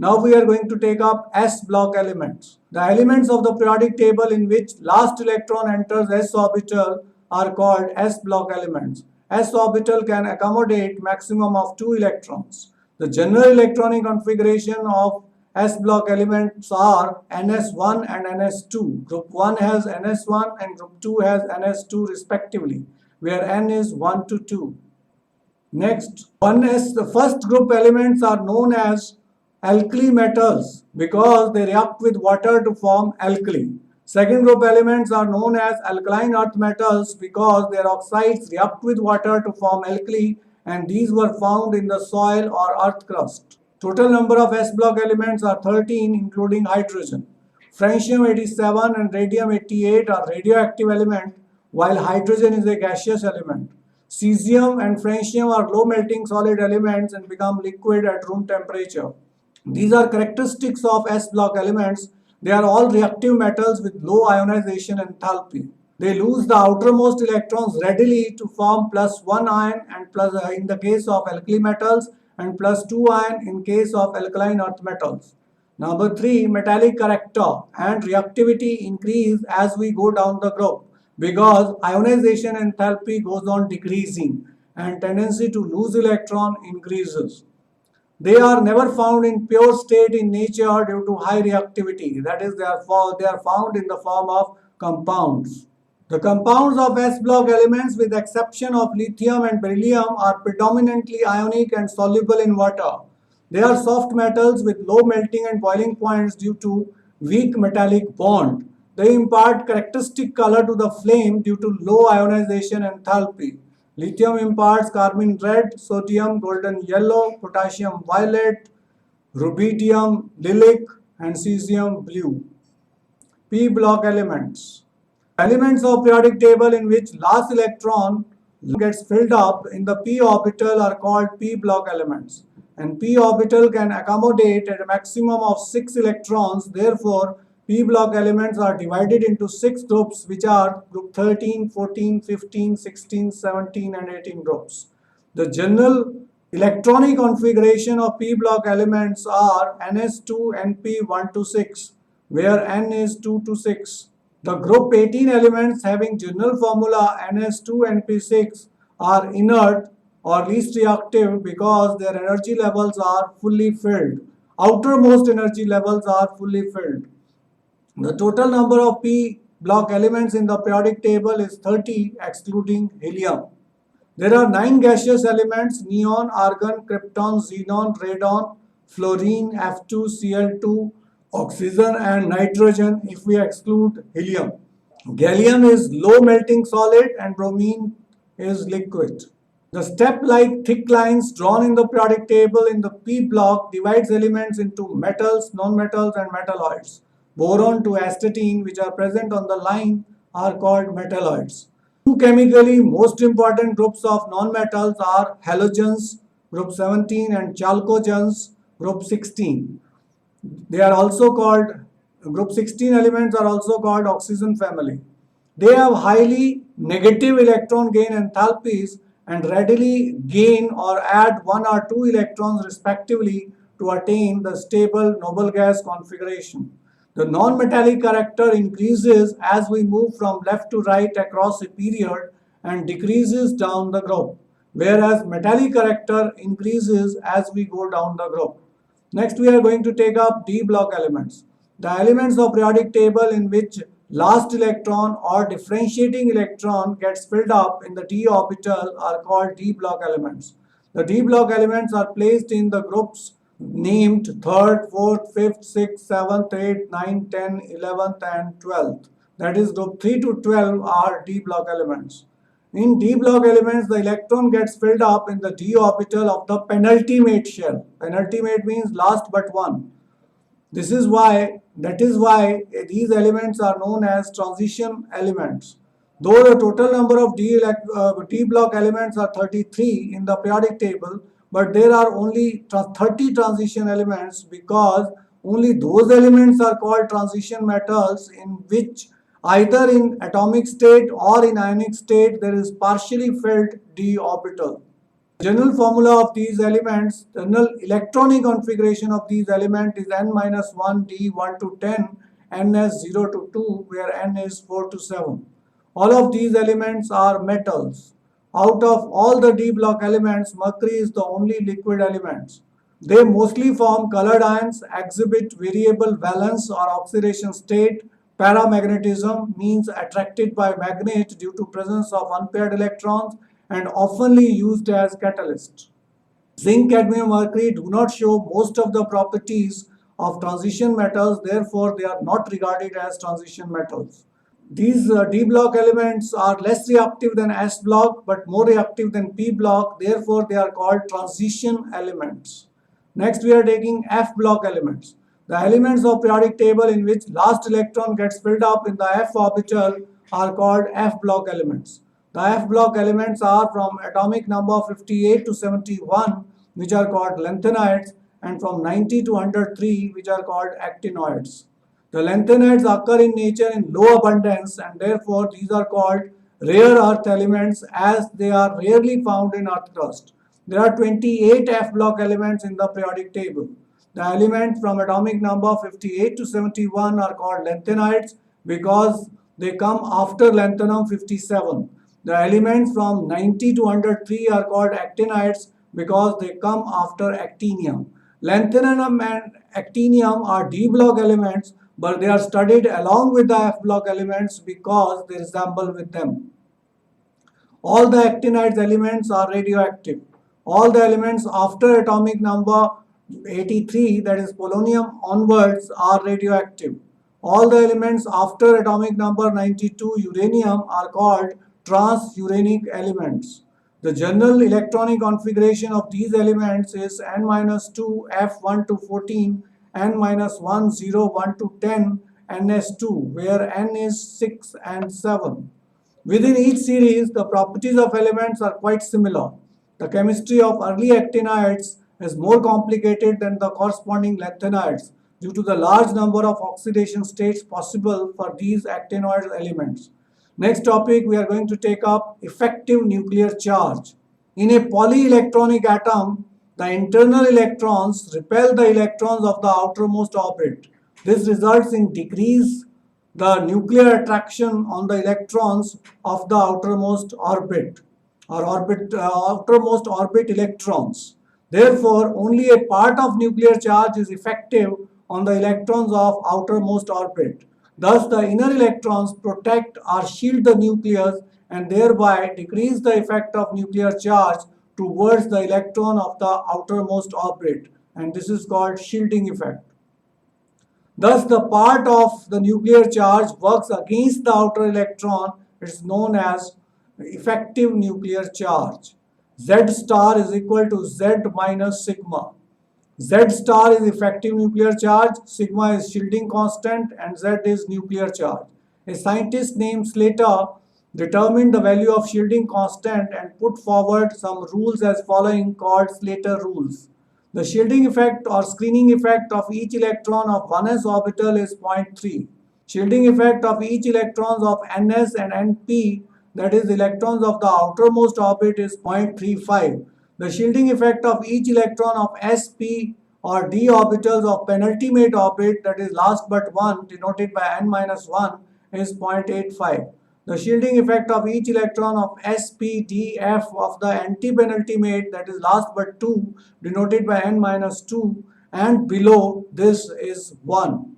Now we are going to take up s block elements. The elements of the periodic table in which last electron enters s orbital are called s block elements. S orbital can accommodate maximum of 2 electrons. The general electronic configuration of s block elements are ns1 and ns2. Group 1 has ns1 and group 2 has ns2 respectively, where n is 1 to 2. Next, the first group elements are known as alkali metals because they react with water to form alkali. Second group elements are known as alkaline earth metals because their oxides react with water to form alkali, and these were found in the soil or earth crust. Total number of s block elements are 13 including hydrogen. Francium 87 and radium 88 are radioactive elements while hydrogen is a gaseous element. Cesium and francium are low melting solid elements and become liquid at room temperature. These are characteristics of s block elements. They are all reactive metals with low ionization enthalpy. They lose the outermost electrons readily to form +1 ion and plus in the case of alkali metals and +2 ion in case of alkaline earth metals. Number 3, metallic character and reactivity increase as we go down the group because ionization enthalpy goes on decreasing and tendency to lose electron increases. They are never found in pure state in nature due to high reactivity. That is, they are found in the form of compounds. The compounds of s block elements with exception of lithium and beryllium are predominantly ionic and soluble in water. They are soft metals with low melting and boiling points due to weak metallic bond. They impart characteristic color to the flame due to low ionization enthalpy. Lithium imparts carmine red, sodium golden yellow, potassium violet, rubidium lilac, and cesium blue. P block elements. Elements of periodic table in which last electron gets filled up in the p orbital are called p block elements. And p orbital can accommodate at a maximum of 6 electrons. Therefore, p block elements are divided into 6 groups, which are group 13, 14, 15, 16, 17 and 18 groups. The general electronic configuration of p block elements are ns2 np1 to 6, where n is 2 to 6. The group 18 elements having general formula ns2 np6 are inert or least reactive because their energy levels are fully filled. Outermost energy levels are fully filled. The total number of p block elements in the periodic table is 30 excluding helium. There are 9 gaseous elements: neon, argon, krypton, xenon, radon, fluorine, F2, Cl2, oxygen and nitrogen if we exclude helium. Gallium is low melting solid and bromine is liquid. The step-like thick lines drawn in the periodic table in the p block divides elements into metals, non-metals and metalloids. Boron to astatine, which are present on the line, are called metalloids. Two chemically most important groups of non-metals are halogens, group 17, and chalcogens, group 16. They are also called, group 16 elements are also called oxygen family. They have highly negative electron gain enthalpies and readily gain or add 1 or 2 electrons respectively to attain the stable noble gas configuration. The non-metallic character increases as we move from left to right across a period and decreases down the group, whereas metallic character increases as we go down the group. Next, we are going to take up d block elements. The elements of periodic table in which last electron or differentiating electron gets filled up in the d orbital are called d block elements. The d block elements are placed in the groups named 3rd, 4th, 5th, 6th, 7th, 8th, 9th, 10th, 11th and 12th. That is, group 3 to 12 are d block elements. In d block elements, the electron gets filled up in the d orbital of the penultimate shell. Penultimate means last but one. That is why these elements are known as transition elements. Though the total number of d block elements are 33 in the periodic table, but there are only 30 transition elements because only those elements are called transition metals in which either in atomic state or in ionic state there is partially filled d orbital. General formula of these elements, general electronic configuration of these elements is n minus 1 d 1 to 10, ns 0 to 2, where n is 4 to 7. All of these elements are metals. Out of all the d block elements, mercury is the only liquid element. They mostly form colored ions, exhibit variable valence or oxidation state. Paramagnetism means attracted by magnet due to presence of unpaired electrons and oftenly used as catalyst. Zinc, cadmium, mercury do not show most of the properties of transition metals, therefore they are not regarded as transition metals. These D block elements are less reactive than S block but more reactive than P block, therefore they are called transition elements. Next we are taking F block elements. The elements of periodic table in which last electron gets filled up in the F orbital are called F block elements. The F block elements are from atomic number 58 to 71, which are called lanthanides, and from 90 to 103, which are called actinoids. The lanthanides occur in nature in low abundance and therefore these are called rare earth elements as they are rarely found in earth crust. There are 28 F block elements in the periodic table. The elements from atomic number 58 to 71 are called lanthanides because they come after lanthanum 57. The elements from 90 to 103 are called actinides because they come after actinium. Lanthanum and actinium are D block elements, but they are studied along with the F block elements because they resemble with them. All the actinides elements are radioactive. All the elements after atomic number 83, that is polonium onwards, are radioactive. All the elements after atomic number 92, uranium, are called transuranic elements. The general electronic configuration of these elements is n-2 F1 to 14, n-1 0 1 to 10, ns2, where n is 6 and 7. Within each series, the properties of elements are quite similar. The chemistry of early actinides is more complicated than the corresponding lanthanides due to the large number of oxidation states possible for these actinoid elements. Next topic, we are going to take up effective nuclear charge. In a polyelectronic atom, the internal electrons repel the electrons of the outermost orbit. This results in decrease the nuclear attraction on the electrons of the outermost orbit or outermost orbit electrons. Therefore, only a part of nuclear charge is effective on the electrons of outermost orbit. Thus, the inner electrons protect or shield the nucleus and thereby decrease the effect of nuclear charge towards the electron of the outermost orbit, and this is called shielding effect. Thus, the part of the nuclear charge works against the outer electron. It is known as effective nuclear charge. Z star is equal to Z minus sigma. Z star is effective nuclear charge, sigma is shielding constant, and Z is nuclear charge. A scientist named Slater determined the value of shielding constant and put forward some rules as following called Slater rules. The shielding effect or screening effect of each electron of 1s orbital is 0.3. Shielding effect of each electrons of ns and np, that is electrons of the outermost orbit, is 0.35. The shielding effect of each electron of sp or d orbitals of penultimate orbit, that is last but one, denoted by n-1, is 0.85. The shielding effect of each electron of sp-df of the antipenultimate, that is last but two, denoted by n-2, and below this is 1.